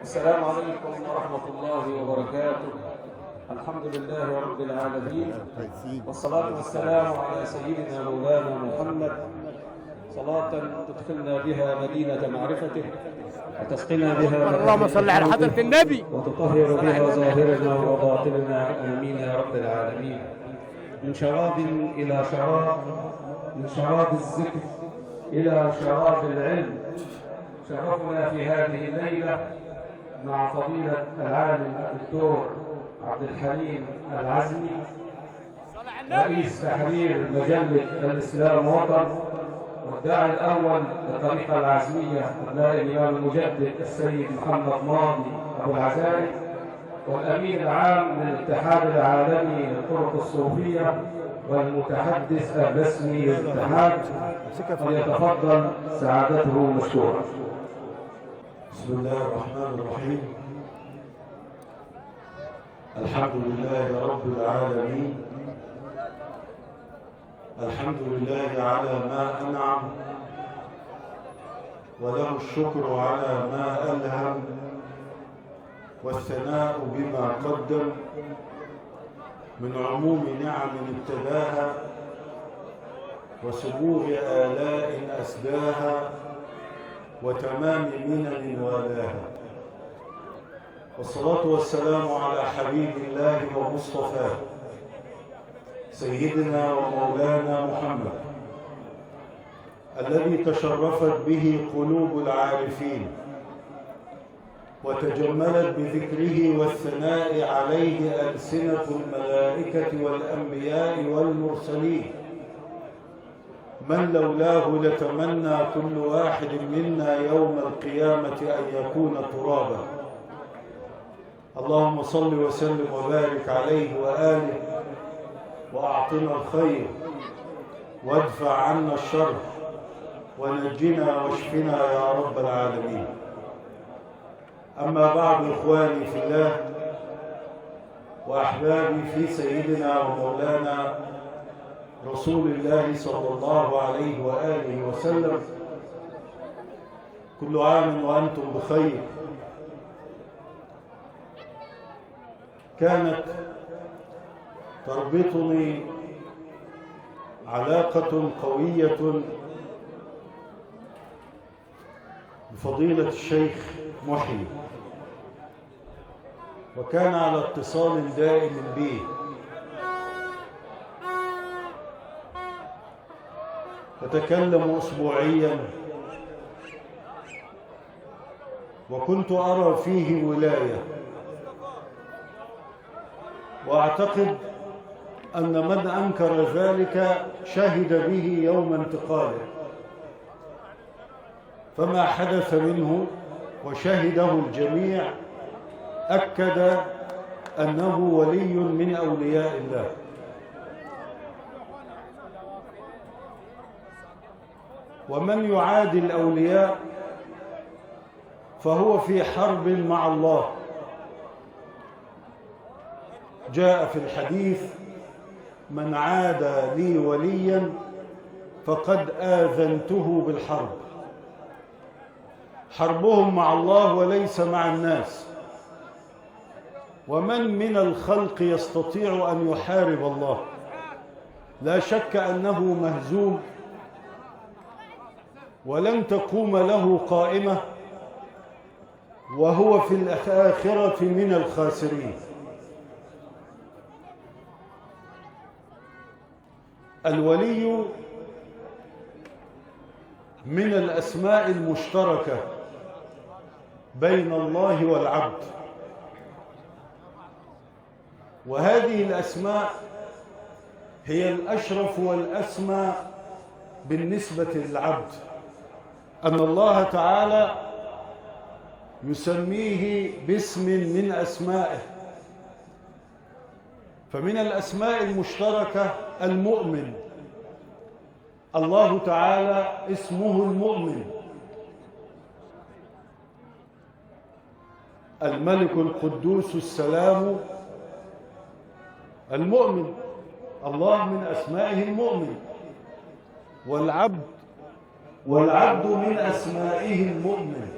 السلام عليكم ورحمة الله وبركاته. الحمد لله رب العالمين، والصلاة والسلام على سيدنا مولانا محمد، صلاة تدخلنا بها مدينة معرفته وتسقنا بها اللهم صل على حضرة النبي وتطهر بها ظاهرنا وباطننا، آمين يا رب العالمين. من شراب إلى شراب، من شراب الذكر إلى شراب العلم، شرفنا في هذه الليلة مع فضيلة العالم الدكتور عبد الحليم العزمي، رئيس تحرير مجلة الإسلام وطن، والداعي الأول للطريقة العزمية أبناء الإمام المجدد السيد محمد ماضي أبو العزائي، والأمين العام للاتحاد العالمي للطرق الصوفية والمتحدث الرسمي للاتحاد، فليتفضل سعادته مشكورا. بسم الله الرحمن الرحيم. الحمد لله رب العالمين، الحمد لله على ما أنعم، وله الشكر على ما ألهم، والثناء بما قدم من عموم نعم ابتداها وسبوغ آلاء أسداها وتمام منن والاها، والصلاة والسلام على حبيب الله ومصطفاه سيدنا ومولانا محمد، الذي تشرفت به قلوب العارفين وتجملت بذكره والثناء عليه ألسنة الملائكة والأنبياء والمرسلين، من لولاه لتمنى كل واحد منا يوم القيامة أن يكون ترابا. اللهم صل وسلم وبارك عليه وآله، وأعطنا الخير وادفع عنا الشر ونجنا واشفنا يا رب العالمين. أما بعد، إخواني في الله وأحبابي في سيدنا ومولانا رسول الله صلى الله عليه وآله وسلم، كل عام وأنتم بخير. كانت تربطني علاقة قوية بفضيلة الشيخ محيي، وكان على اتصال دائم بي، أتكلم أسبوعيا، وكنت أرى فيه ولاية، وأعتقد أن من أنكر ذلك شهد به يوم انتقاله، فما حدث منه وشهده الجميع أكد أنه ولي من أولياء الله. ومن يعادي الأولياء فهو في حرب مع الله. جاء في الحديث: من عادى لي وليا فقد آذنته بالحرب. حربهم مع الله وليس مع الناس. ومن من الخلق يستطيع أن يحارب الله؟ لا شك أنه مهزوم، ولن تقوم له قائمة، وهو في الآخرة من الخاسرين. الولي من الأسماء المشتركة بين الله والعبد، وهذه الأسماء هي الأشرف والأسمى بالنسبة للعبد، أن الله تعالى يسميه باسم من أسمائه. فمن الأسماء المشتركة المؤمن، الله تعالى اسمه المؤمن. الملك القدوس السلام المؤمن، الله من أسمائه المؤمن. والعبد من أسمائه المؤمن.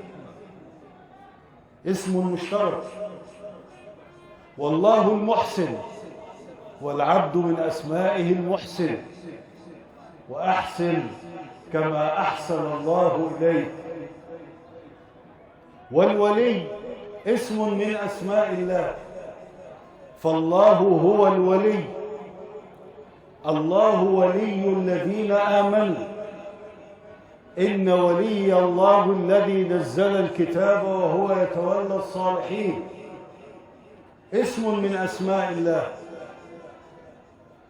اسم مشترك. والله المحسن، والعبد من أسمائه المحسن، وأحسن كما أحسن الله إليك. والولي اسم من أسماء الله، فالله هو الولي. الله ولي الذين آمنوا، إن ولي الله الذي نزل الكتاب وهو يتولى الصالحين. اسم من أسماء الله،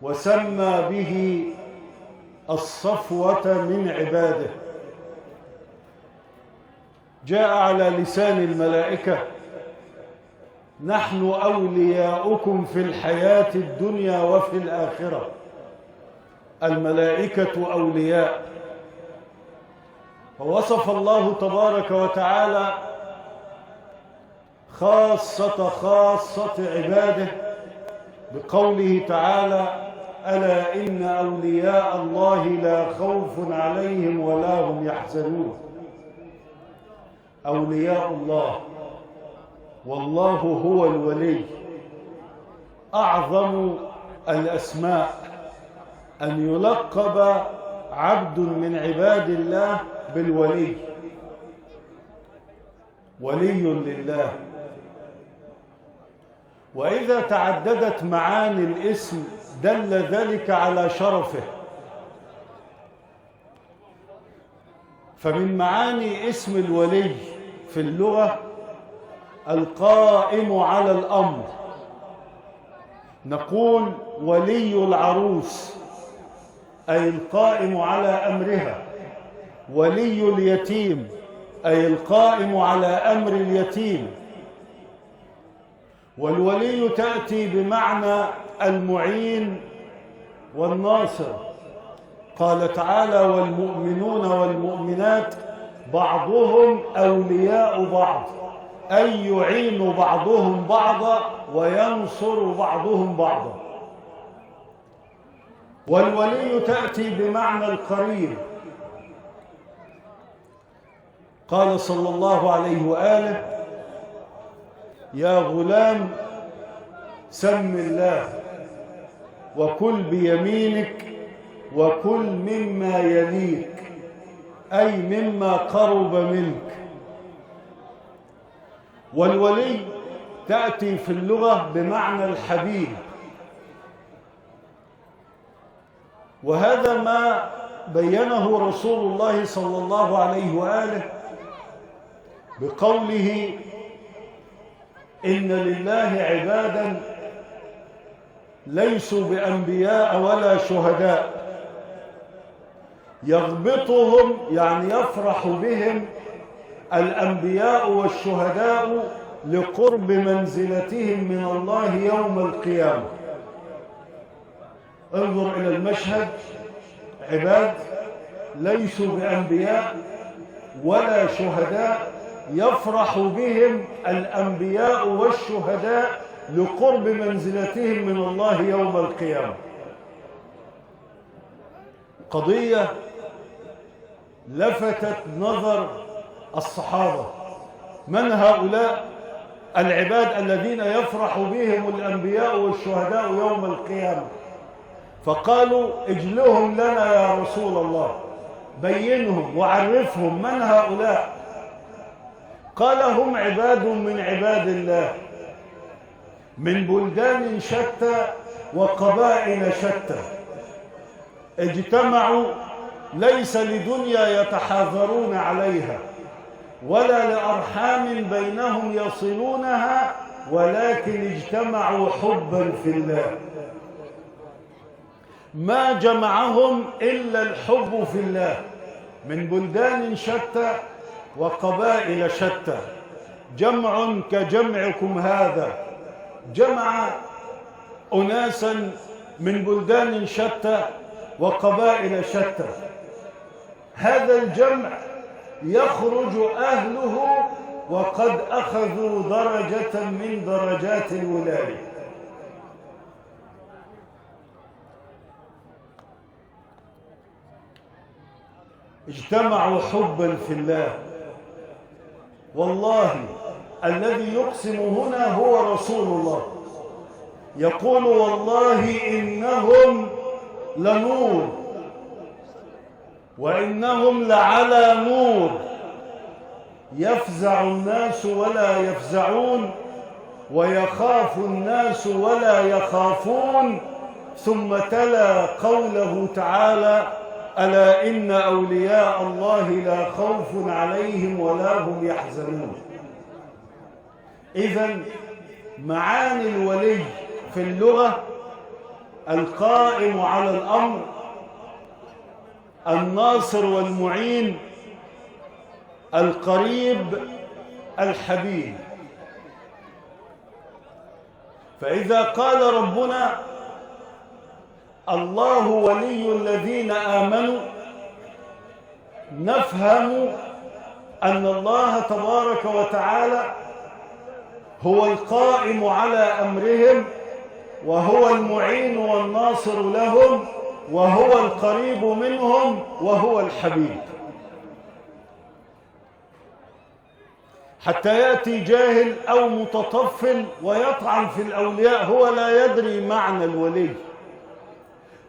وسمى به الصفوة من عباده. جاء على لسان الملائكة: نحن أولياؤكم في الحياة الدنيا وفي الآخرة. الملائكة أولياء. فوصف الله تبارك وتعالى خاصة عباده بقوله تعالى: ألا إن أولياء الله لا خوف عليهم ولا هم يحزنون. أولياء الله، والله هو الولي. أعظم الأسماء أن يلقب عبد من عباد الله بالولي، ولي لله. وإذا تعددت معاني الاسم دل ذلك على شرفه. فمن معاني اسم الولي في اللغة القائم على الأمر. نقول ولي العروس، أي القائم على أمرها. ولي اليتيم، أي القائم على أمر اليتيم. والولي تأتي بمعنى المعين والناصر. قال تعالى: والمؤمنون والمؤمنات بعضهم أولياء بعض، أي يعين بعضهم بعضا وينصر بعضهم بعضا. والولي تأتي بمعنى القريب. قال صلى الله عليه وآله: يا غلام سم الله وكل بيمينك وكل مما يليك، أي مما قرب منك. والولي تأتي في اللغة بمعنى الحبيب. وهذا ما بينه رسول الله صلى الله عليه وآله بقوله: إن لله عبادا ليسوا بأنبياء ولا شهداء يغبطهم، يعني يفرح بهم الأنبياء والشهداء لقرب منزلتهم من الله يوم القيامة. انظر إلى المشهد: عباد ليسوا بأنبياء ولا شهداء يفرح بهم الأنبياء والشهداء لقرب منزلتهم من الله يوم القيامة. قضية لفتت نظر الصحابة: من هؤلاء العباد الذين يفرح بهم الأنبياء والشهداء يوم القيامة؟ فقالوا: اجلهم لنا يا رسول الله، بينهم وعرفهم من هؤلاء. قال: هم عباد من عباد الله من بلدان شتى وقبائل شتى، اجتمعوا ليس لدنيا يتحاذرون عليها ولا لأرحام بينهم يصلونها، ولكن اجتمعوا حبا في الله. ما جمعهم إلا الحب في الله، من بلدان شتى وقبائل شتى. جمع كجمعكم هذا جمع أناسا من بلدان شتى وقبائل شتى. هذا الجمع يخرج أهله وقد أخذوا درجة من درجات الولاية. اجتمعوا حبا في الله. والله الذي يقسم هنا هو رسول الله، يقول والله إنهم لنور وإنهم لعلى نور يفزع الناس ولا يفزعون ويخاف الناس ولا يخافون. ثم تلا قوله تعالى ألا إن أولياء الله لا خوف عليهم ولا هم يحزنون. إذن معاني الولي في اللغة القائم على الأمر، الناصر والمعين، القريب، الحبيب. فإذا قال ربنا الله ولي الذين آمنوا، نفهم أن الله تبارك وتعالى هو القائم على أمرهم، وهو المعين والناصر لهم، وهو القريب منهم، وهو الحبيب. حتى يأتي جاهل أو متطفل ويطعن في الأولياء، هو لا يدري معنى الولي،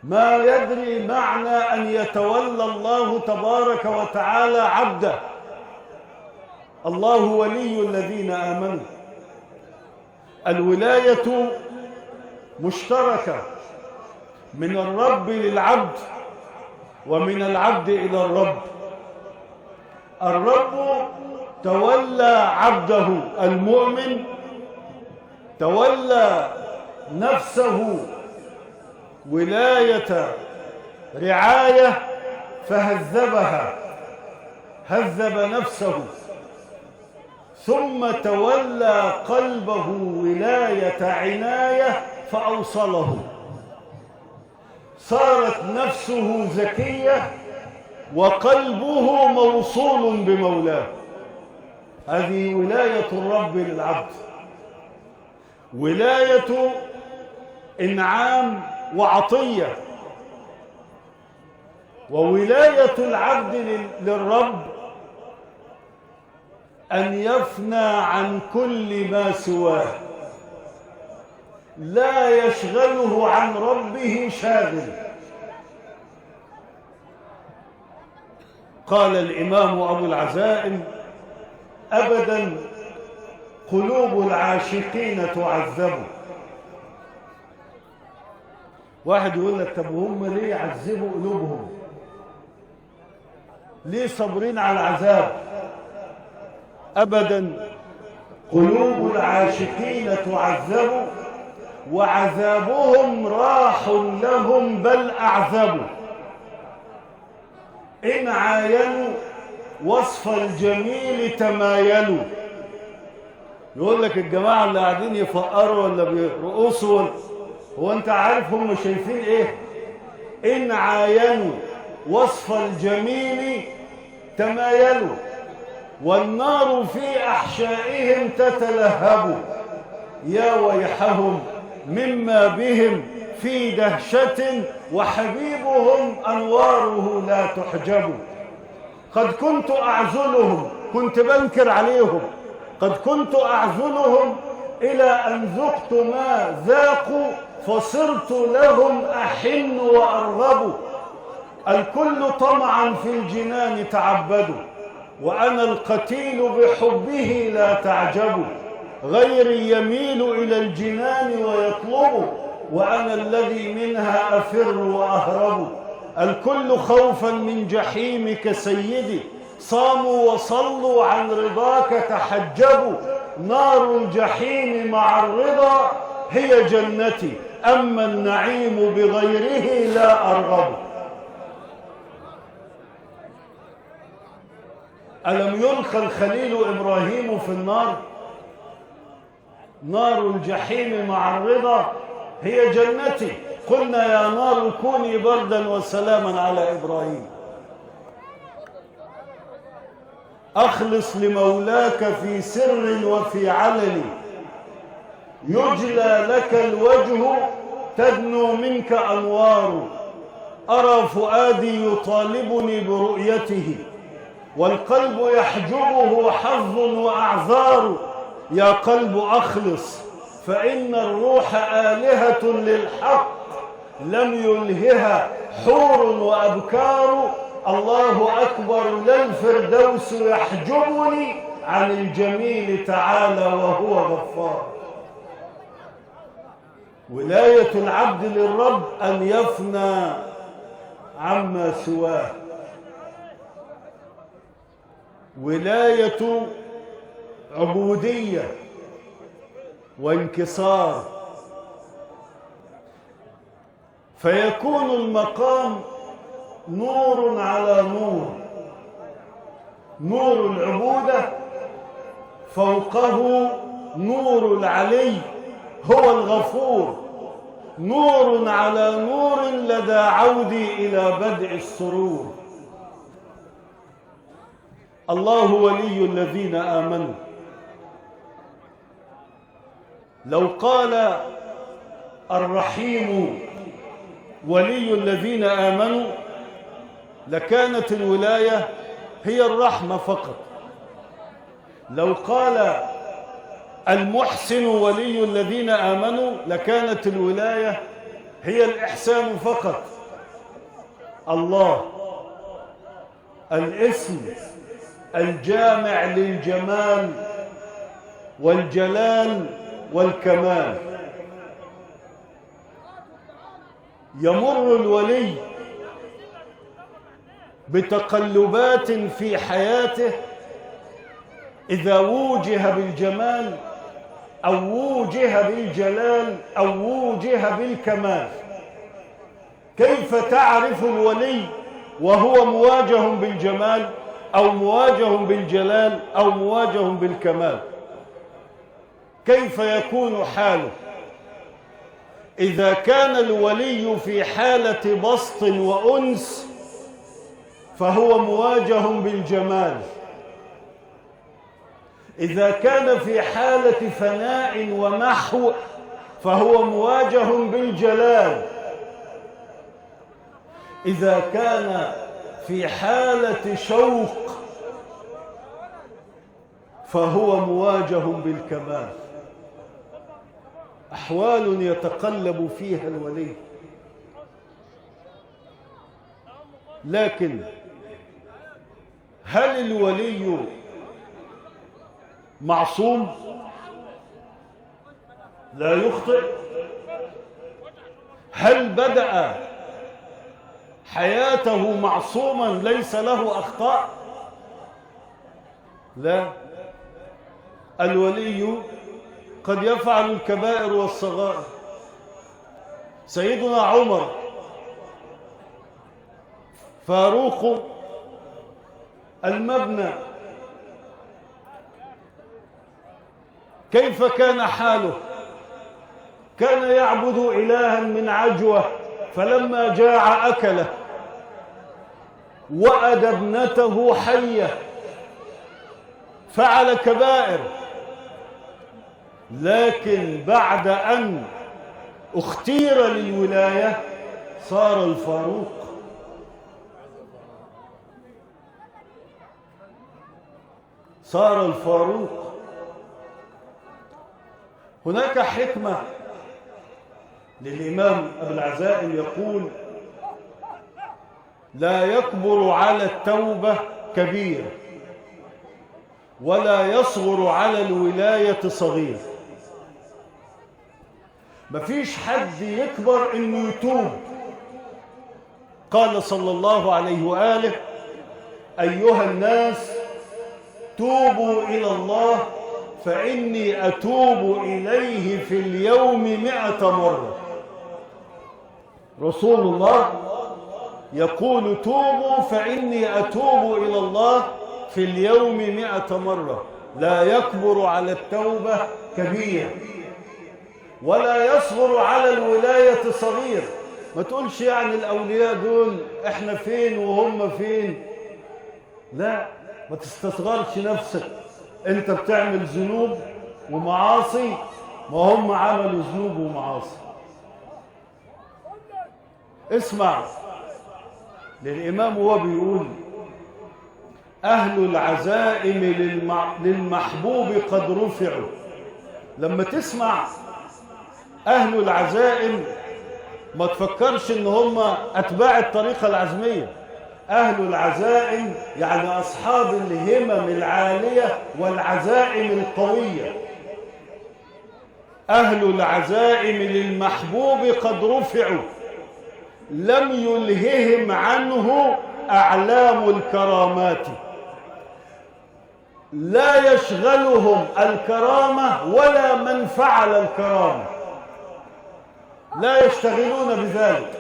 ما يدري معنى أن يتولى الله تبارك وتعالى عبده. الله ولي الذين آمنوا. الولاية مشتركة من الرب للعبد ومن العبد إلى الرب. الرب تولى عبده المؤمن، تولى نفسه ولاية رعاية فهذبها، هذب نفسه، ثم تولى قلبه ولاية عناية فأوصله، صارت نفسه زكية وقلبه موصول بمولاه. هذه ولاية الرب للعبد، ولاية إنعام وعطية. وولاية العبد للرب أن يفنى عن كل ما سواه، لا يشغله عن ربه شاغل. قال الإمام أبو العزائم أبدا قلوب العاشقين تعذب. واحد يقول لك طب هم ليه يعذبوا قلوبهم؟ ليه صابرين على العذاب؟ أبدا قلوب العاشقين تعذب وعذابهم راح لهم بل أعذبوا. إن عاينوا وصف الجميل تمايلوا. يقول لك الجماعة اللي قاعدين يفقروا ولا بيرقصوا، هو أنت عارف هم شايفين إيه؟ إن عاينوا وصف الجميل تمايلوا والنار في أحشائهم تتلهب. يا ويحهم مما بهم في دهشة وحبيبهم أنواره لا تحجب. قد كنت أعزلهم، كنت بنكر عليهم، قد كنت أعزلهم إلى أن ذقت ما ذاقوا فصرت لهم أحن وأرغب. الكل طمعا في الجنان تعبدوا وأنا القتيل بحبه لا تعجب. غيري يميل إلى الجنان ويطلب وأنا الذي منها أفر وأهرب. الكل خوفا من جحيمك سيدي صاموا وصلوا عن رضاك تحجبوا. نار الجحيم مع الرضا هي جنتي أما النعيم بغيره لا أرغب. ألم يلقى الخليل إبراهيم في النار؟ نار الجحيم مع الرضا هي جنتي. قلنا يا نار كوني بردا وسلاما على إبراهيم. أخلص لمولاك في سر وفي علن يجلى لك الوجه تدنو منك أنوار. أرى فؤادي يطالبني برؤيته والقلب يحجبه حظ وأعذار. يا قلب أخلص، فإن الروح آلهة للحق لم يلهها حور وأبكار. الله أكبر لا الفردوس يحجبني عن الجميل تعالى وهو غفار. ولاية العبد للرب أن يفنى عما سواه. ولاية عبودية وانكسار، فيكون المقام نور على نور. نور العبودة فوقه نور العلي هو الغفور، نور على نور لدى عودي إلى بدء السرور. الله ولي الذين آمنوا. لو قال الرحيم ولي الذين آمنوا لكانت الولاية هي الرحمة فقط. لو قال المحسن ولي الذين آمنوا لكانت الولاية هي الإحسان فقط. الله الاسم الجامع للجمال والجلال والكمال. يمر الولي بتقلبات في حياته إذا وجه بالجمال أو وجه بالجلال أو وجه بالكمال. كيف تعرف الولي وهو مواجه بالجمال أو مواجه بالجلال أو مواجه بالكمال؟ كيف يكون حاله؟ إذا كان الولي في حالة بسط وأنس فهو مواجه بالجمال. إذا كان في حالة فناء ومحو فهو مواجه بالجلال. إذا كان في حالة شوق فهو مواجه بالكمال. أحوال يتقلب فيها الولي. لكن هل الولي معصوم لا يخطئ؟ هل بدأ حياته معصوما ليس له أخطاء؟ لا، الولي قد يفعل الكبائر والصغائر. سيدنا عمر فاروق المبنى كيف كان حاله؟ كان يعبد إلها من عجوة فلما جاع أكله، وأدى ابنته حية، فعل كبائر. لكن بعد أن اختير للولاية صار الفاروق. صار الفاروق. هناك حكمة للإمام أبو العزائم يقول: لا يكبر على التوبة كبير ولا يصغر على الولاية صغير. مفيش حد يكبر إنه يتوب. قال صلى الله عليه وآله: أيها الناس توبوا إلى الله فإني أتوب إليه في اليوم 100 مرة. رسول الله يقول: توبوا فإني أتوب إلى الله في اليوم 100 مرة. لا يكبر على التوبة كبير ولا يصغر على الولاية صغير. ما تقولش يعني الأولياء دول إحنا فين وهم فين. لا، ما تستصغرش نفسك. أنت بتعمل ذنوب ومعاصي، ما هم عملوا ذنوب ومعاصي. اسمع للإمام وهو بيقول: أهل العزائم للمحبوب قد رفعوا. لما تسمع أهل العزائم ما تفكرش إن هم أتباع الطريقة العزمية. أهل العزائم يعني أصحاب الهمم العالية والعزائم القوية. أهل العزائم للمحبوب قد رفعوا لم يلههم عنه أعلام الكرامات. لا يشغلهم الكرامة ولا من فعل الكرامة، لا يشتغلون بذلك.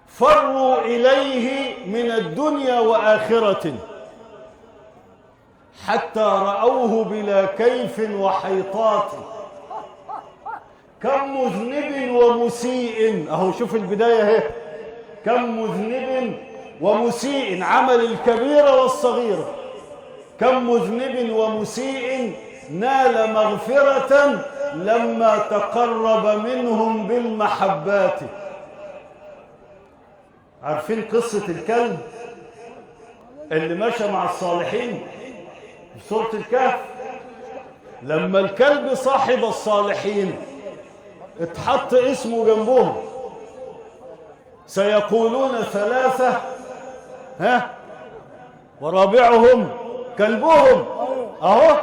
فروا إليه من الدنيا وآخرة حتى رأوه بلا كيف وحيطات. كم مذنب ومسيء، أهو شوف البداية اهي، كم مذنب ومسيء، عمل الكبيرة والصغيرة. كم مذنب ومسيء نال مغفرة لما تقرب منهم بالمحبات. عارفين قصة الكلب اللي مشى مع الصالحين في سورة الكهف؟ لما الكلب صاحب الصالحين اتحط اسمه جنبهم، سيقولون ثلاثة ورابعهم كلبهم. اهو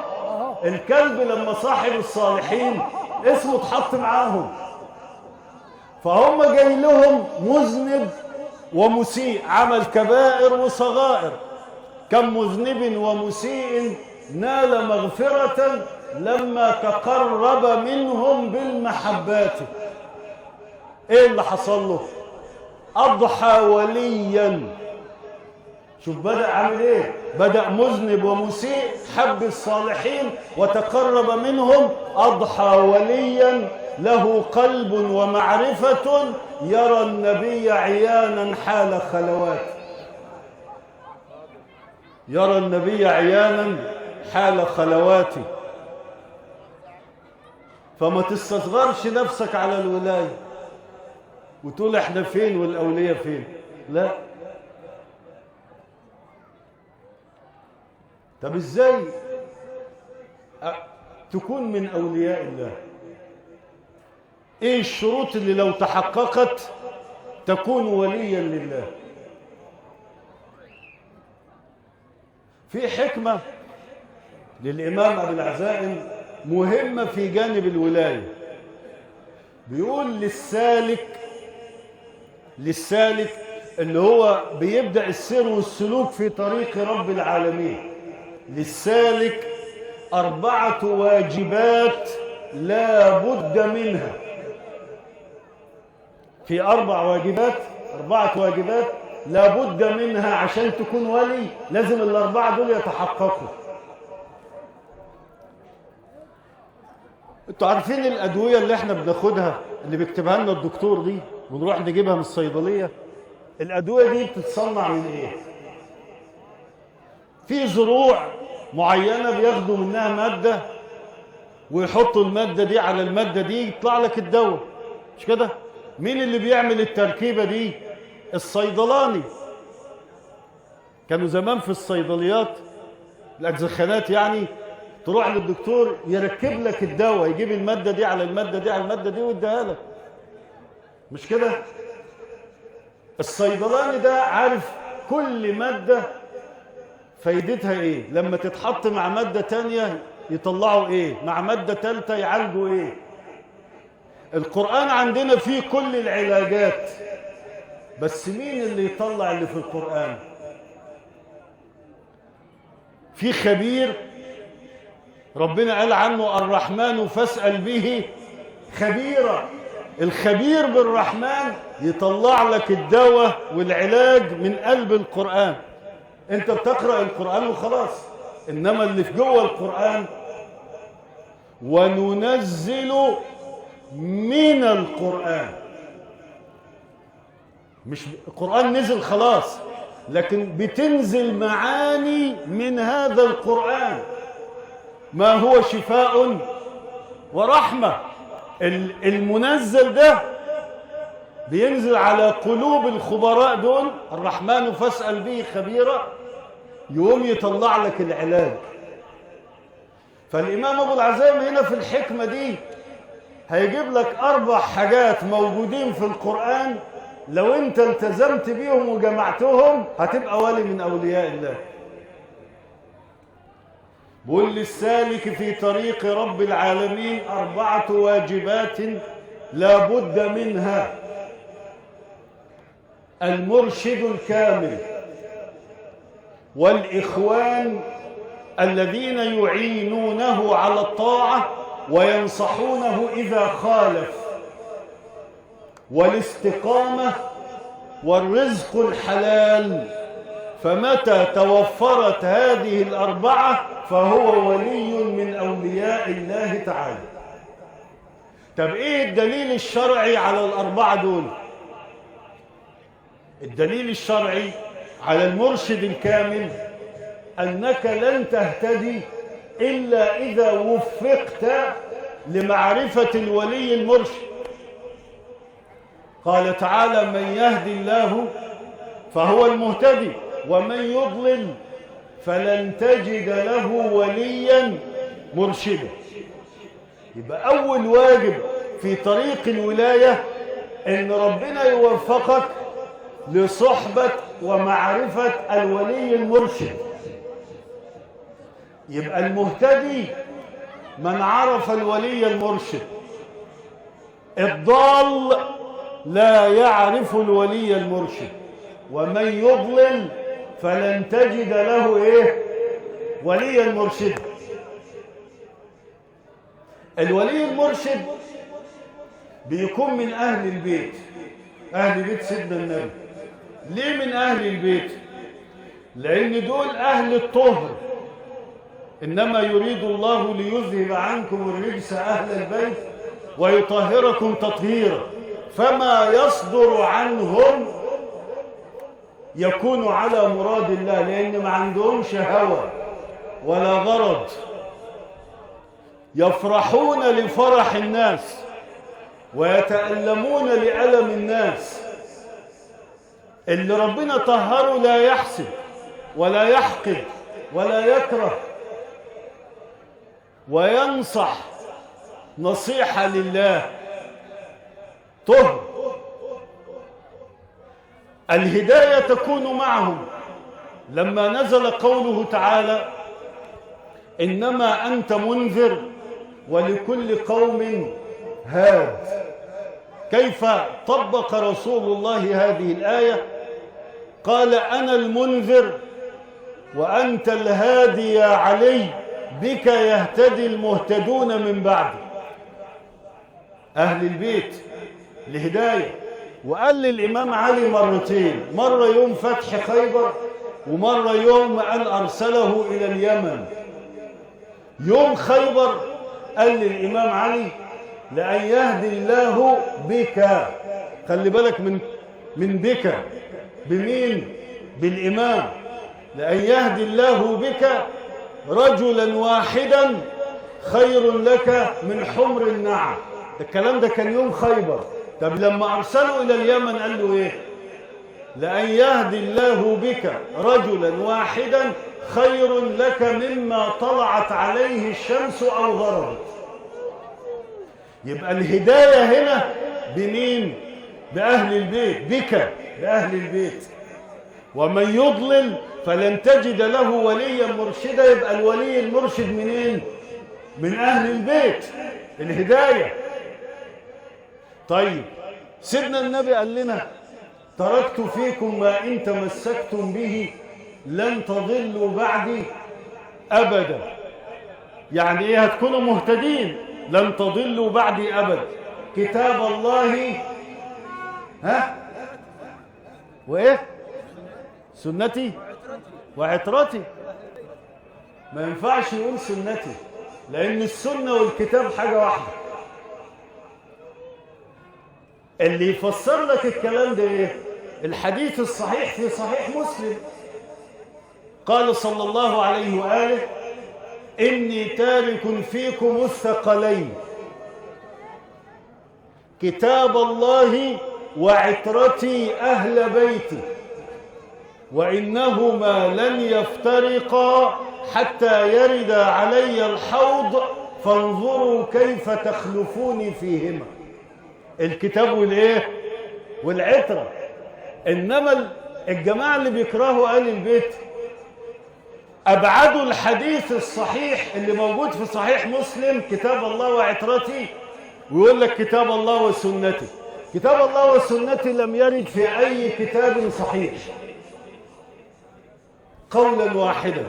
الكلب لما صاحب الصالحين اسمه اتحط معاهم، فهم جاي لهم مذنب ومسيء، عمل كبائر وصغائر. كم مذنب ومسيء نال مغفرة لما تقرب منهم بالمحبات. ايه اللي حصل له؟ أضحى وليا. شوف بدأ عامل ايه؟ بدأ مذنب ومسيء، حب الصالحين وتقرب منهم، أضحى وليا له قلب ومعرفة يرى النبي عيانا حال خلوات. يرى النبي عيانا حال خلواته. فما تستصغرش نفسك على الولاية وتقول احنا فين والأولياء فين. لا. طب ازاي تكون من أولياء الله؟ ايه الشروط اللي لو تحققت تكون وليا لله؟ في حكمة للإمام أبي العزائم مهمة في جانب الولاية. بيقول للسالك اللي هو بيبدأ السير والسلوك في طريق رب العالمين، للسالك 4 واجبات لا بد منها. في 4 واجبات لا بد منها عشان تكون ولي. لازم ال4 دول يتحققوا. انتوا عارفين الأدوية اللي احنا بناخدها اللي بيكتبها لنا الدكتور دي ونروح نجيبها من الصيدلية؟ الأدوية دي بتتصنع من ايه؟ في زروع معينة بياخدوا منها مادة ويحطوا المادة دي على المادة دي يطلع لك الدواء، مش كده؟ مين اللي بيعمل التركيبة دي؟ الصيدلاني. كانوا زمان في الصيدليات الأجزخانات يعني تروح للدكتور يركب لك الدواء، يجيب المادة دي على المادة دي على المادة دي ويديها لك، مش كده؟ الصيدلاني ده عارف كل مادة فايدتها ايه، لما تتحط مع مادة تانية يطلعوا ايه، مع مادة تالتة يعالجوا ايه. القرآن عندنا فيه كل العلاجات، بس مين اللي يطلع اللي في القرآن؟ في خبير ربنا قال عنه الرحمن فاسأل به خبيرا. الخبير بالرحمن يطلع لك الدواء والعلاج من قلب القرآن. انت بتقرأ القرآن وخلاص، انما اللي في جوه القرآن وننزل من القرآن. مش القرآن نزل خلاص، لكن بتنزل معاني من هذا القرآن ما هو شفاء ورحمة. المنزل ده بينزل على قلوب الخبراء دول، الرحمن فاسأل به خبيرا، يقوم يطلع لك العلاج. فالإمام أبو العزائم هنا في الحكمة دي هيجيب لك 4 حاجات موجودين في القرآن، لو أنت التزمت بيهم وجمعتهم هتبقى ولي من أولياء الله. بقول للسالك في طريق رب العالمين 4 واجبات لا بد منها: المرشد الكامل، والإخوان الذين يعينونه على الطاعة وينصحونه إذا خالف، والاستقامة، والرزق الحلال. فمتى توفرت هذه ال4 فهو ولي من أولياء الله تعالى. طب إيه الدليل الشرعي على ال4 دول؟ الدليل الشرعي على المرشد الكامل أنك لن تهتدي إلا إذا وفقت لمعرفة الولي المرشد. قال تعالى: من يهدي الله فهو المهتدي ومن يضلل فلن تجد له وليا مرشدا. يبقى أول واجب في طريق الولاية إن ربنا يوفقك لصحبة ومعرفة الولي المرشد. يبقى المهتدي من عرف الولي المرشد، الضال لا يعرف الولي المرشد، ومن يضلل فلن تجد له ولي المرشد. الولي المرشد بيكون من أهل البيت، أهل بيت سيدنا النبي. ليه من أهل البيت؟ لأن دول أهل الطهر، إنما يريد الله ليذهب عنكم الرجس أهل البيت ويطهركم تطهيرا، فما يصدر عنهم يكون على مراد الله، لأن ما عندهمش هوى ولا غرض، يفرحون لفرح الناس ويتألمون لألم الناس. اللي ربنا طهره لا يحسد ولا يحقد ولا يكره، وينصح نصيحة لله، طهر. الهداية تكون معهم. لما نزل قوله تعالى: إنما أنت منذر ولكل قوم هاد، كيف طبق رسول الله هذه الآية؟ قال: أنا المنذر وأنت الهادي يا علي، بك يهتدي المهتدون من بعدي. أهل البيت الهداية. وقال للإمام علي مرتين، مرة يوم فتح خيبر ومرة يوم أن أرسله إلى اليمن. يوم خيبر قال للإمام علي: لأن يهدي الله بك. خلي بالك من بك، بمين؟ بالإمام. لأن يهدي الله بك رجلا واحدا خير لك من حمر النعم. الكلام ده كان يوم خيبر. طب لما أرسلوا إلى اليمن قال له إيه؟ لأن يهدي الله بك رجلا واحدا خير لك مما طلعت عليه الشمس أو غربت. يبقى الهداية هنا بمين؟ بأهل البيت، بك، بأهل البيت. ومن يضلل فلن تجد له وليا مرشدا. يبقى الولي المرشد منين؟ من أهل البيت، الهداية. طيب سيدنا النبي قال لنا: تركت فيكم ما إن تمسكتم به لن تضلوا بعدي أبدا. يعني إيه؟ هتكونوا مهتدين، لن تضلوا بعدي أبدا. كتاب الله وإيه؟ سنتي وعترتي. ما ينفعش يقول سنتي، لأن السنة والكتاب حاجة واحدة. اللي يفسر لك الكلام ده إيه؟ الحديث الصحيح في صحيح مسلم. قال صلى الله عليه وآله: إني تارك فيكم الثقلين، كتاب الله وعترتي أهل بيتي وإنهما لن يفترقا حتى يرد علي الحوض فانظروا كيف تخلفوني فيهما. الكتاب والإيه؟ والعترة. إنما الجماعة اللي بيكرهوا آل البيت أبعدوا الحديث الصحيح اللي موجود في صحيح مسلم كتاب الله وعترتي، ويقول لك كتاب الله وسنتي. كتاب الله وسنتي لم يرد في أي كتاب صحيح قولا واحدا.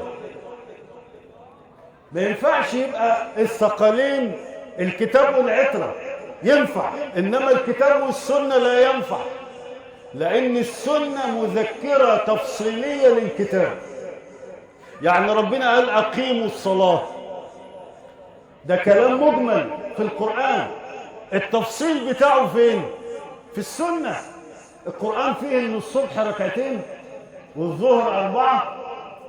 ما ينفعش يبقى الثقلين الكتاب والعترة، ينفع، إنما الكتاب والسنة لا ينفع، لأن السنة مذكرة تفصيلية للكتاب. يعني ربنا قال أقيموا الصلاة، ده كلام مجمل في القرآن، التفصيل بتاعه فين؟ في السنة. القرآن فيه إن الصبح ركعتين والظهر 4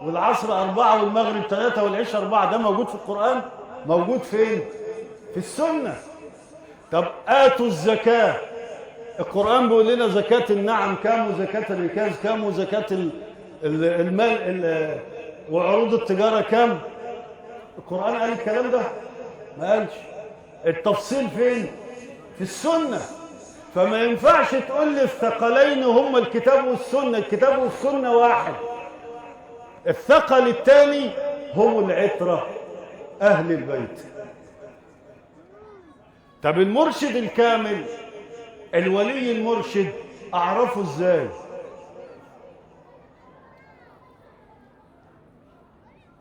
والعصر 4 والمغرب 3 والعشاء 4، ده موجود في القرآن؟ موجود فين؟ في السنة. طب آتوا الزكاة، القرآن بيقول لنا زكاة النعم كام، وزكاة الركاز كام، وزكاة المال وعروض التجارة كام. القرآن قال الكلام ده؟ ما قالش. التفصيل فين؟ في السنة. فما ينفعش تقول لي الثقلين هم الكتاب والسنة، الكتاب والسنة واحد. الثقل الثاني هم العترة أهل البيت. طب المرشد الكامل، الولي المرشد، أعرفه إزاي؟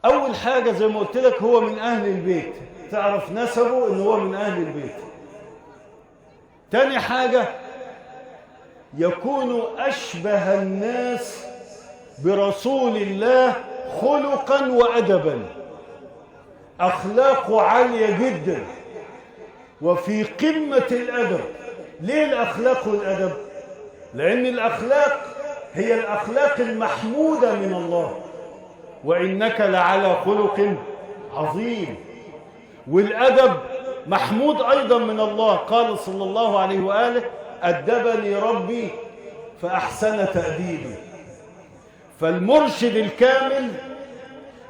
أول حاجة زي ما قلت لك هو من أهل البيت، تعرف نسبه إن هو من أهل البيت. تاني حاجة يكون أشبه الناس برسول الله خلقا وأدبا، أخلاقه عالية جدا وفي قمة الأدب. ليه الأخلاق والأدب؟ لأن الأخلاق هي الأخلاق المحمودة من الله، وإنك لعلى خلق عظيم. والأدب محمود أيضا من الله، قال صلى الله عليه وآله أدبني ربي فأحسن تأديبي. فالمرشد الكامل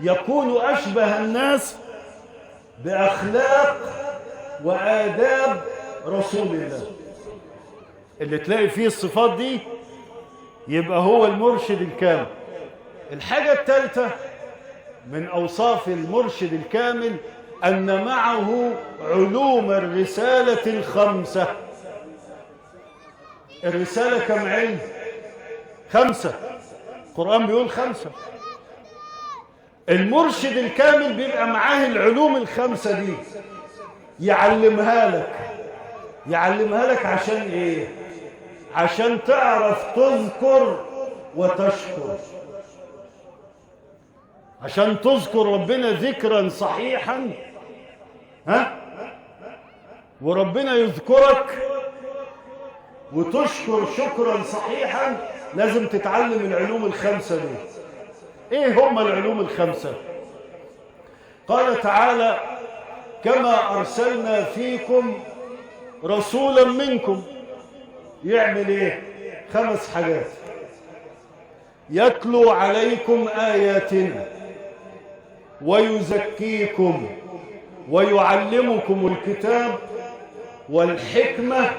يكون أشبه الناس بأخلاق وآداب رسول الله. اللي تلاقي فيه الصفات دي يبقى هو المرشد الكامل. الحاجة الثالثة من أوصاف المرشد الكامل أن معه علوم الرسالة الخمسة. الرسالة كم علم؟ 5. القرآن بيقول 5. المرشد الكامل بيبقى معاه العلوم ال5 دي، يعلمها لك عشان ايه؟ عشان تعرف تذكر وتشكر، عشان تذكر ربنا ذكرا صحيحا، وربنا يذكرك وتشكر شكرا صحيحا. لازم تتعلم العلوم ال5 دي. ايه هم العلوم ال5؟ قال تعالى كما أرسلنا فيكم رسولا منكم. يعمل ايه؟ 5 حاجات: يتلو عليكم آياتنا ويزكيكم ويعلمكم الكتاب والحكمة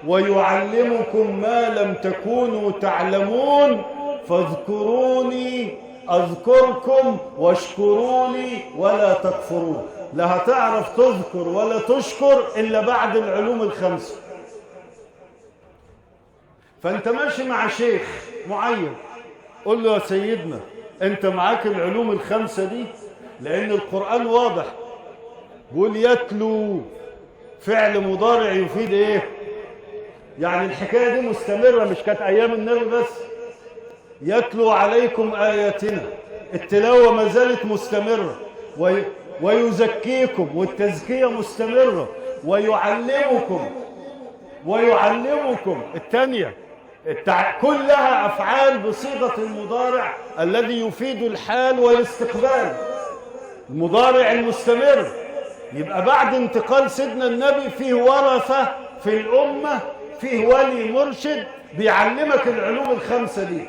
ويعلمكم ما لم تكونوا تعلمون فاذكروني أذكركم واشكروا لي ولا تكفرون. لا هتعرف تذكر ولا تشكر إلا بعد العلوم ال5. فأنت ماشي مع شيخ معين، قل له يا سيدنا أنت معاك العلوم ال5 دي، لأن القرآن واضح بيقول يتلو فعل مضارع يفيد إيه؟ يعني الحكاية دي مستمرة، مش كانت أيام النبي بس. يتلو عليكم آياتنا، التلاوة ما زالت مستمرة. ويزكيكم، والتزكية مستمرة. ويعلمكم الثانية كلها أفعال بصيغة المضارع الذي يفيد الحال والاستقبال، المضارع المستمر. يبقى بعد انتقال سيدنا النبي فيه ورثة في الأمة، فيه ولي مرشد بيعلمك العلوم الخمسة دي.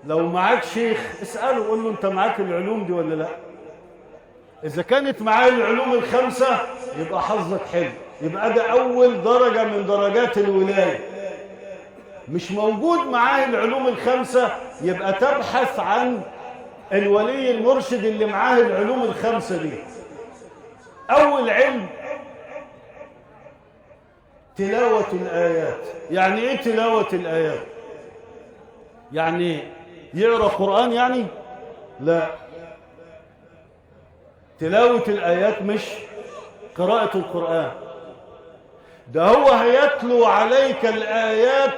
لو معاك شيخ اسأله قول له انت معاك العلوم دي ولا لا. اذا كانت معاه العلوم الخمسة يبقى حظك حلو، يبقى ده اول درجة من درجات الولاية. مش موجود معاه العلوم الخمسة يبقى تبحث عن الولي المرشد اللي معاه العلوم الخمسة دي. اول علم تلاوة الآيات. يعني ايه تلاوة الآيات؟ يعني يقرأ قرآن يعني؟ لا، تلاوة الآيات مش قراءة القرآن، ده هو هيتلو عليك الآيات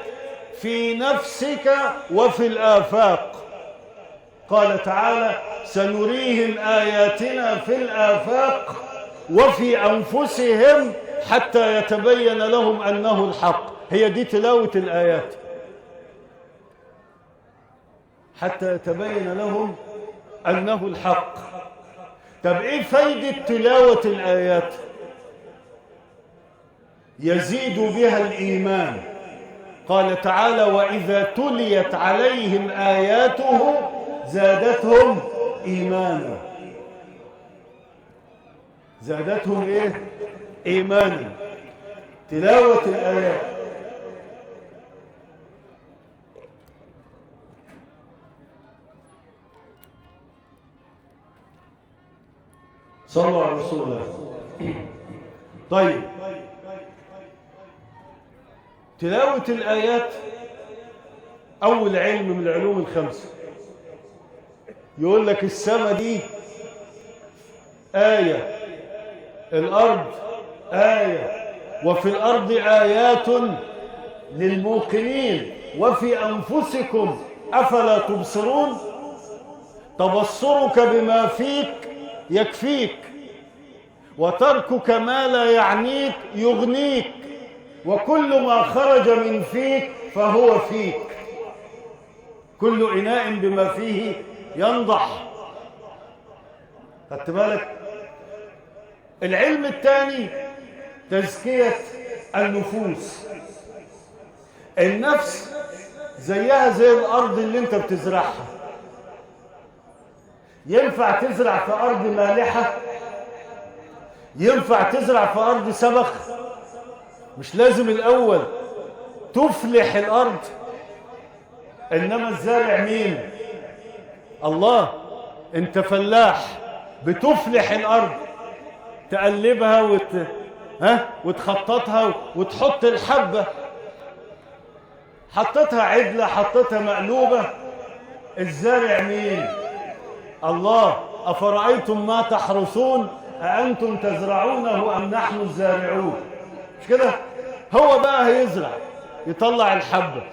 في نفسك وفي الآفاق. قال تعالى سنريهم آياتنا في الآفاق وفي أنفسهم حتى يتبين لهم أنه الحق. هي دي تلاوة الآيات، حتى يتبين لهم أنه الحق. طب إيه فايدة تلاوة الآيات؟ يزيد بها الإيمان. قال تعالى وإذا تليت عليهم آياته زادتهم إيمانا. زادتهم إيه؟ إيمانا. تلاوة الآيات. صلوا على رسول الله. طيب، تلاوة الآيات أول علم من العلوم الخمسة. يقول لك السماء دي آية، الأرض آية، وفي الأرض آيات للموقنين وفي أنفسكم أفلا تبصرون. تبصرك بما فيك يكفيك، وتركك ما لا يعنيك يغنيك، وكل ما خرج من فيك فهو فيك. كل إناء بما فيه ينضح. خدت بالك؟ العلم الثاني تزكية النفوس. النفس زيها زي الأرض اللي انت بتزرعها. ينفع تزرع في أرض مالحة؟ ينفع تزرع في أرض سبخ؟ مش لازم الأول تفلح الأرض. إنما الزارع مين؟ الله. انت فلاح بتفلح الأرض، تقلبها وتخططها وتحط الحبة. حطتها عدلة، حطتها مقلوبة. الزارع مين؟ الله. أفرأيتم ما تحرثون أأنتم تزرعونه أم نحن الزارعون؟ مش كده؟ هو بقى هيزرع يطلع الحبة.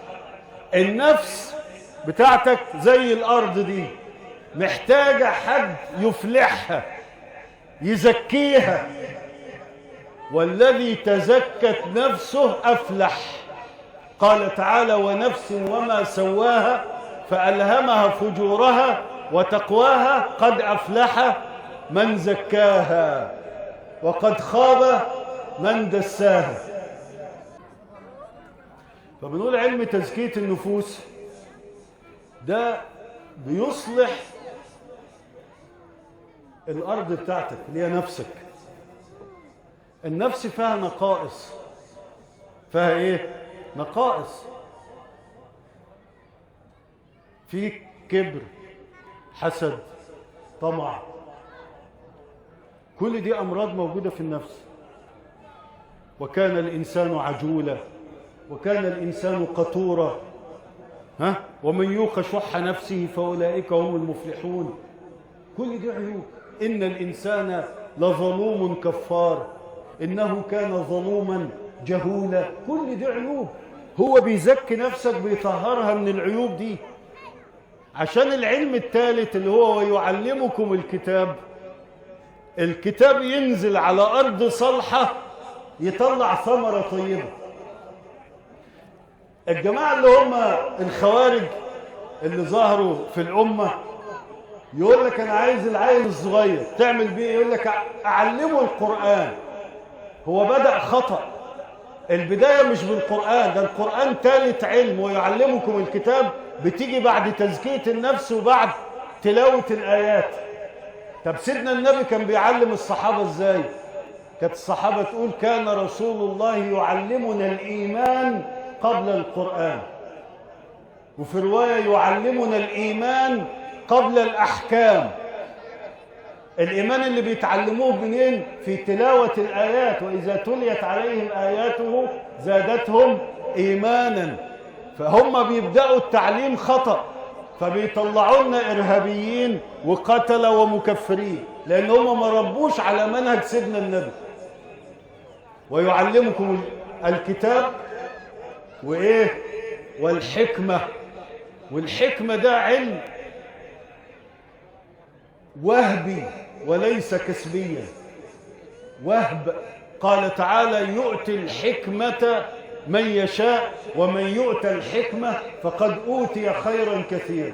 النفس بتاعتك زي الأرض دي، محتاجة حد يفلحها يزكيها. والذي تزكت نفسه أفلح. قال تعالى ونفس وما سواها فألهمها فجورها وتقواها قد أفلح من زكاها وقد خاب من دساها. فبنقول علم تزكية النفوس ده بيصلح الأرض بتاعتك اللي هي نفسك. النفس فيها نقائص. فيها إيه؟ نقائص. في كبر، حسد، طمع. كل دي أمراض موجودة في النفس. وكان الإنسان عجولا وكان الإنسان قتورا. ومن يوق شح نفسه فأولئك هم المفلحون. كل دي عيوب. إن الإنسان لظلوم كفار إنه كان ظلوما جهولا. كل دي عيوب. هو بيزكي نفسك، بيطهرها من العيوب دي. عشان العلم الثالث اللي هو ويعلمكم الكتاب. الكتاب ينزل على أرض صالحة يطلع ثمرة طيبة. الجماعة اللي هم الخوارج اللي ظهروا في الأمة يقول لك أنا عايز العيل الصغير تعمل بيه، يقول لك أعلمه القرآن. هو بدأ خطأ. البداية مش بالقرآن، ده القرآن ثالث علم، ويعلمكم الكتاب بتيجي بعد تزكية النفس وبعد تلاوة الآيات. طب سيدنا النبي كان بيعلم الصحابة ازاي؟ كانت الصحابة تقول كان رسول الله يعلمنا الإيمان قبل القرآن، وفي رواية يعلمنا الإيمان قبل الأحكام. الإيمان اللي بيتعلموه منين؟ في تلاوة الآيات، وإذا تليت عليهم آياته زادتهم إيمانا. فهم بيبدأوا التعليم خطأ، فبيطلعوا لنا إرهابيين وقتلة ومكفرين، لأن هم ما ربوش على منهج سيدنا النبي. ويعلمكم الكتاب وإيه؟ والحكمة. والحكمة ده علم وهبي وليس كسبيا. وهب، قال تعالى يؤتي الحكمة من يشاء ومن يؤتى الحكمة فقد أوتي خيرا كثيرا.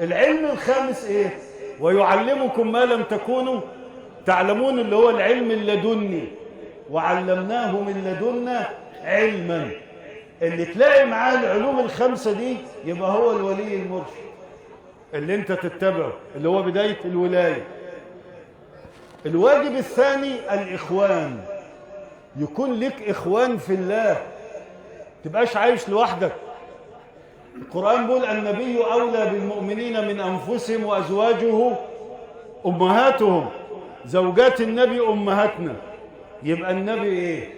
العلم الخامس إيه؟ ويعلمكم ما لم تكونوا تعلمون، اللي هو العلم اللدني، وعلمناه من لدنا علما. اللي تلاقي معاه العلوم الخمسة دي يبقى هو الولي المرشد اللي انت تتبعه، اللي هو بداية الولاية. الواجب الثاني الإخوان، يكون لك إخوان في الله، تبقاش عايش لوحدك. القرآن بيقول النبي أولى بالمؤمنين من أنفسهم وأزواجه أمهاتهم. زوجات النبي أمهاتنا، يبقى النبي إيه؟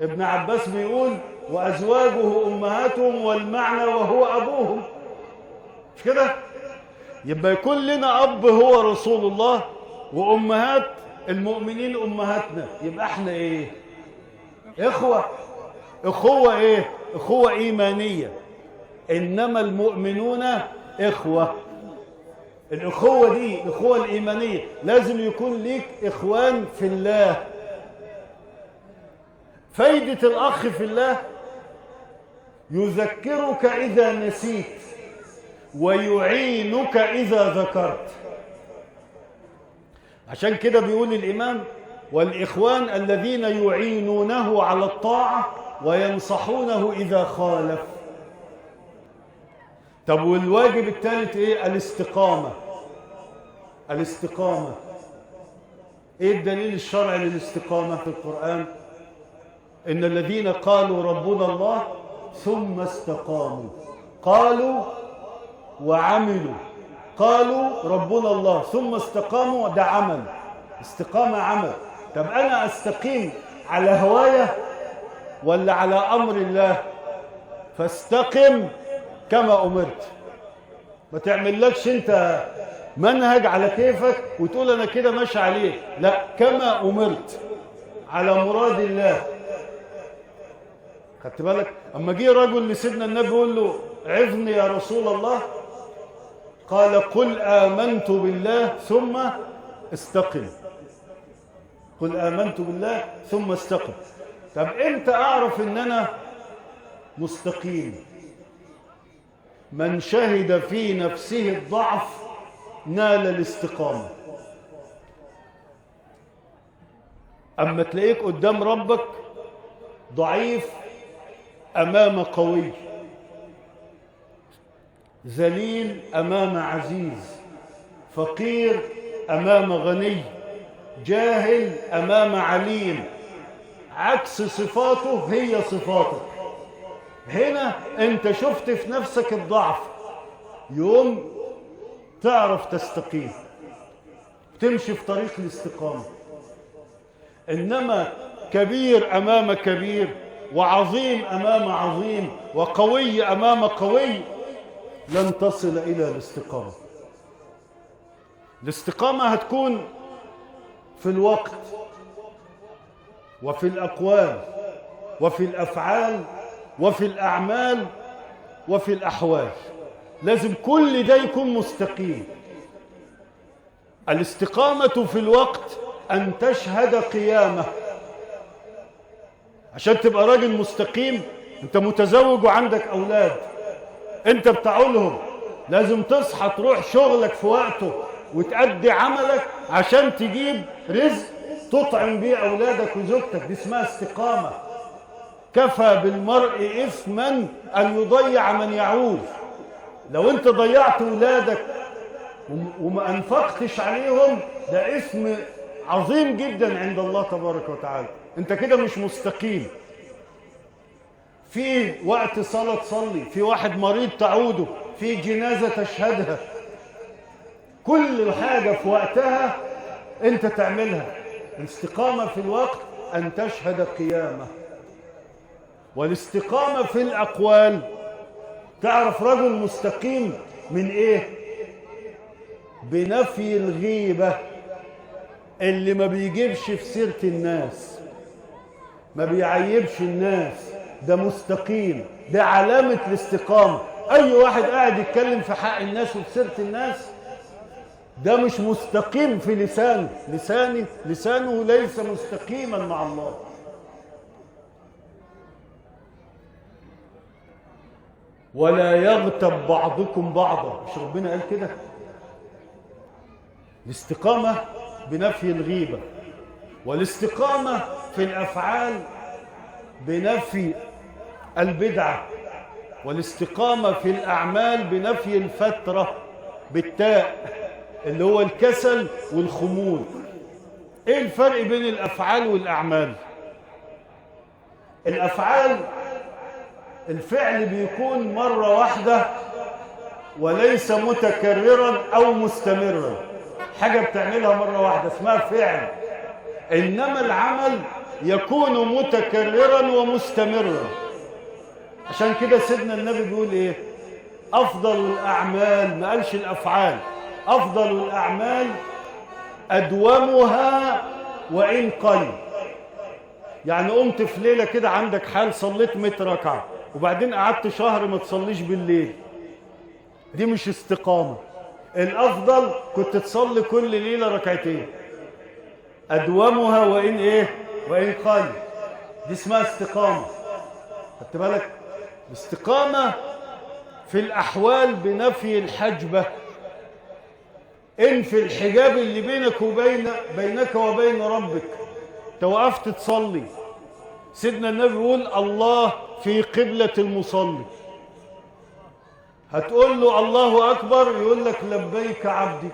ابن عباس بيقول وأزواجه أمهاتهم، والمعنى وهو أبوهم، مش كده؟ يبقى يكون لنا أب هو رسول الله، وأمهات المؤمنين أمهاتنا، يبقى احنا إيه؟ إخوة. إخوة إيه؟ إخوة إيمانية. إنما المؤمنون إخوة. الإخوة دي الإخوة الإيمانية لازم يكون ليك إخوان في الله. فايدة الأخ في الله يذكرك إذا نسيت ويعينك إذا ذكرت. عشان كده بيقول الإمام والإخوان الذين يعينونه على الطاعة وينصحونه إذا خالف. طب والواجب الثالث إيه؟ الاستقامة. الاستقامة إيه الدليل الشرعي للاستقامة في القرآن؟ إن الذين قالوا ربنا الله ثم استقاموا، قالوا وعملوا، قالوا ربنا الله ثم استقاموا، ده عمل. استقامة عمل. طب أنا أستقيم على هواية ولا على أمر الله؟ فاستقم كما أمرت. ما تعملكش أنت منهج على كيفك وتقول أنا كده ماشي عليه، لا، كما أمرت على مراد الله. خدت بالك؟ أما جه رجل لسيدنا النبي يقول له عظني يا رسول الله، قال قل آمنت بالله ثم استقم. قل آمنت بالله ثم استقم. طب امتى أعرف إن أنا مستقيم؟ من شهد في نفسه الضعف نال الاستقامة. أما تلاقيك قدام ربك ضعيف أمام قوي، ذليل أمام عزيز، فقير أمام غني، جاهل أمام عليم، عكس صفاته هي صفاتك. هنا أنت شفت في نفسك الضعف، يوم تعرف تستقيم، تمشي في طريق الاستقامة. إنما كبير أمام كبير، وعظيم أمام عظيم، وقوي أمام قوي، لن تصل إلى الاستقامة. الاستقامة هتكون في الوقت وفي الأقوال وفي الأفعال وفي الأعمال وفي الأحوال. لازم كل ده يكون مستقيم. الاستقامة في الوقت أن تشهد قيامة. عشان تبقى راجل مستقيم، أنت متزوج وعندك أولاد، أنت بتعولهم، لازم تصحى تروح شغلك في وقته وتأدي عملك عشان تجيب رزق تطعم بيه أولادك وزوجتك، دي اسمها استقامة. كفى بالمرء إثما أن يضيع من يعول. لو أنت ضيعت أولادك وما أنفقتش عليهم، ده إثم عظيم جدا عند الله تبارك وتعالى. أنت كده مش مستقيم. في وقت صلاة تصلي، في واحد مريض تعوده، في جنازة تشهدها، كل حاجة في وقتها أنت تعملها. الاستقامة في الوقت أن تشهد قيامة. والاستقامة في الأقوال، تعرف رجل مستقيم من إيه؟ بنفي الغيبة، اللي ما بيجيبش في سيرة الناس، ما بيعيبش الناس، ده مستقيم. ده علامة الاستقامة. أي واحد قاعد يتكلم في حق الناس وفي سيرة الناس، ده مش مستقيم في لسانه ليس مستقيما مع الله. ولا يغتب بعضكم بعضا، مش ربنا قال كده؟ الاستقامة بنفي الغيبة، والاستقامة في الأفعال بنفي البدعة، والاستقامة في الأعمال بنفي الفترة بالتاء، اللي هو الكسل والخمول. ايه الفرق بين الأفعال والأعمال؟ الأفعال الفعل بيكون مرة واحدة وليس متكررا أو مستمرا، حاجة بتعملها مرة واحدة اسمها فعل. إنما العمل يكون متكررا ومستمرا. عشان كده سيدنا النبي بيقول إيه؟ أفضل الأعمال، ما قالش الأفعال، أفضل الأعمال أدومها وإن قل. يعني قمت في ليلة كده عندك حال صليت 100 ركعة وبعدين قعدت شهر ما تصليش بالليل، دي مش استقامة. الأفضل كنت تصلي كل ليلة ركعتين، أدومها وإن إيه؟ وإن قل. دي اسمها استقامة. خدت بالك؟ الاستقامة في الأحوال بنفي الحجبة. انفي الحجاب اللي بينك وبين ربك. توقفت تصلي، سيدنا النبي يقول الله في قبلة المصلي. هتقول له الله أكبر، يقول لك لبيك عبدي،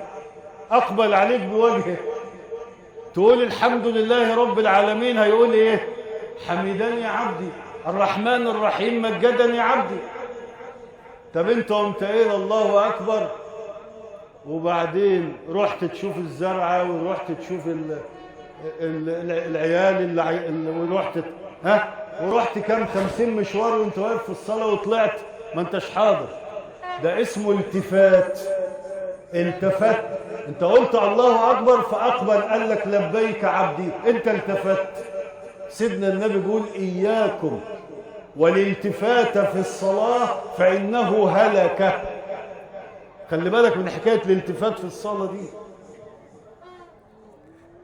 أقبل عليك بوجهه. تقول الحمد لله رب العالمين، هيقول إيه؟ حمدني عبدي، الرحمن الرحيم مجدني عبدي. طب انت قمت قايل الله أكبر وبعدين رحت تشوف الزرعة ورحت تشوف العيال ورحت كام 50 مشوار وانت واقف في الصلاة وطلعت ما انتش حاضر. ده اسمه التفات. التفت، انت قلت الله أكبر فأقبل قال لك لبيك عبدي، انت التفت. سيدنا النبي بيقول إياكم والالتفات في الصلاة فإنه هلك. خلي بالك من حكاية الالتفات في الصلاة دي.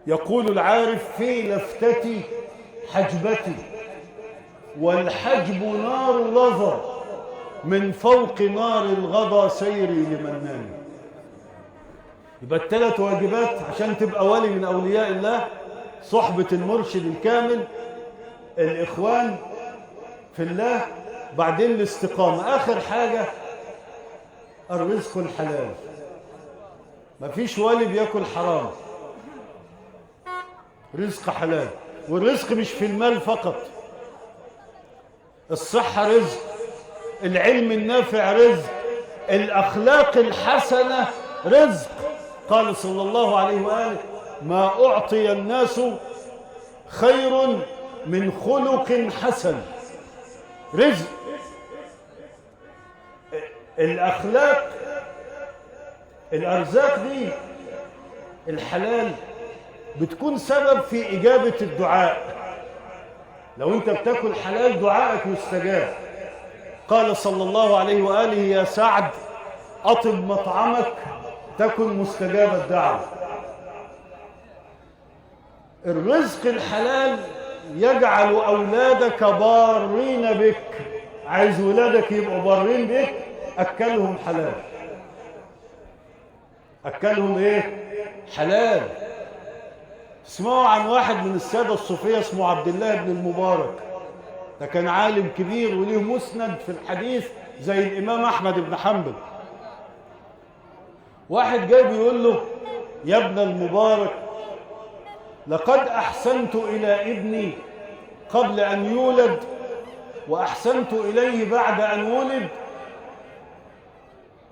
يقول العارف في لفتتي حجبتي، والحجب نار لظى من فوق نار الغضا سيري لمنان. يبقى الثلاث واجبات عشان تبقى ولي من أولياء الله: صحبة المرشد الكامل، الإخوان في الله، بعدين الاستقامة. آخر حاجة الرزق الحلال. مفيش ولي بياكل حرام، رزق حلال. والرزق مش في المال فقط، الصحة رزق، العلم النافع رزق، الأخلاق الحسنة رزق. قال صلى الله عليه وآله: ما أعطي الناس خير من خلق حسن. رزق. الأخلاق، الأرزاق دي الحلال بتكون سبب في إجابة الدعاء. لو أنت بتاكل حلال دعائك يستجاب. قال صلى الله عليه وآله: يا سعد أطب مطعمك تكن مستجاب الدعوة. الرزق الحلال يجعل أولادك بارين بك. عايز ولادك يبقوا بارين بك، أكلهم حلال. أكلهم إيه؟ حلال. اسمعوا عن واحد من السادة الصوفية اسمه عبد الله بن المبارك. ده كان عالم كبير وليه مسند في الحديث زي الإمام أحمد بن حنبل. واحد جاي بيقول له: يا ابن المبارك، لقد أحسنت إلى ابني قبل أن يولد، وأحسنت إليه بعد أن ولد،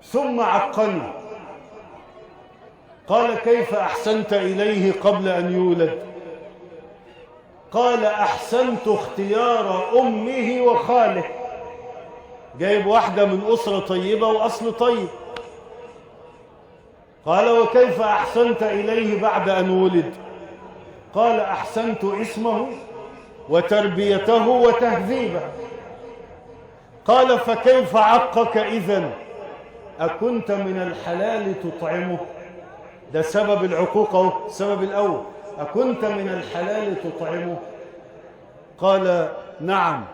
ثم عقني. قال: كيف أحسنت إليه قبل أن يولد؟ قال: أحسنت اختيار أمه وخاله. جايب واحدة من أسرة طيبة وأصل طيب. قال: وكيف أحسنت إليه بعد أن ولد؟ قال: أحسنت اسمه وتربيته وتهذيبه. قال: فكيف عقك إذن؟ أكنت من الحلال تطعمه؟ ده سبب العقوق اهو، السبب الأول. أكنت من الحلال تطعمه؟ قال: نعم،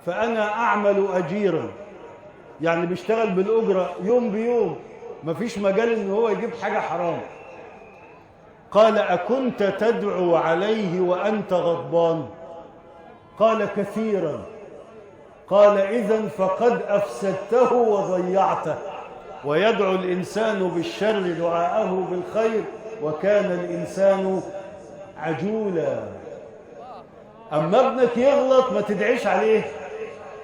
فأنا أعمل أجيرا، يعني بيشتغل بالأجرة يوم بيوم، مفيش مجال إن هو يجيب حاجة حرام. قال: أكنت تدعو عليه وأنت غضبان؟ قال: كثيرا. قال: إذن فقد أفسدته وضيعته. ويدعو الإنسان بالشر دعاءه بالخير، وكان الإنسان عجولا. أما ابنك يغلط ما تدعيش عليه،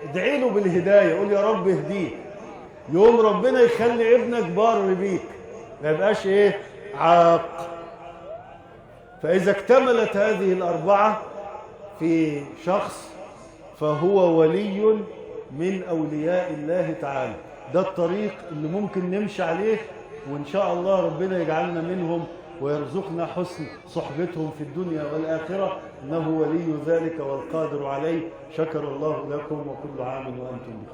ادعي له بالهداية، قول: يا رب اهديه. يوم ربنا يخلي ابنك بار بيك، ما يبقاش عاق. فإذا اكتملت هذه الأربعة في شخص فهو ولي من أولياء الله تعالى. ده الطريق اللي ممكن نمشي عليه، وإن شاء الله ربنا يجعلنا منهم ويرزقنا حسن صحبتهم في الدنيا والآخرة، إنه ولي ذلك والقادر عليه. شكر الله لكم، وكل عام وأنتم بخير.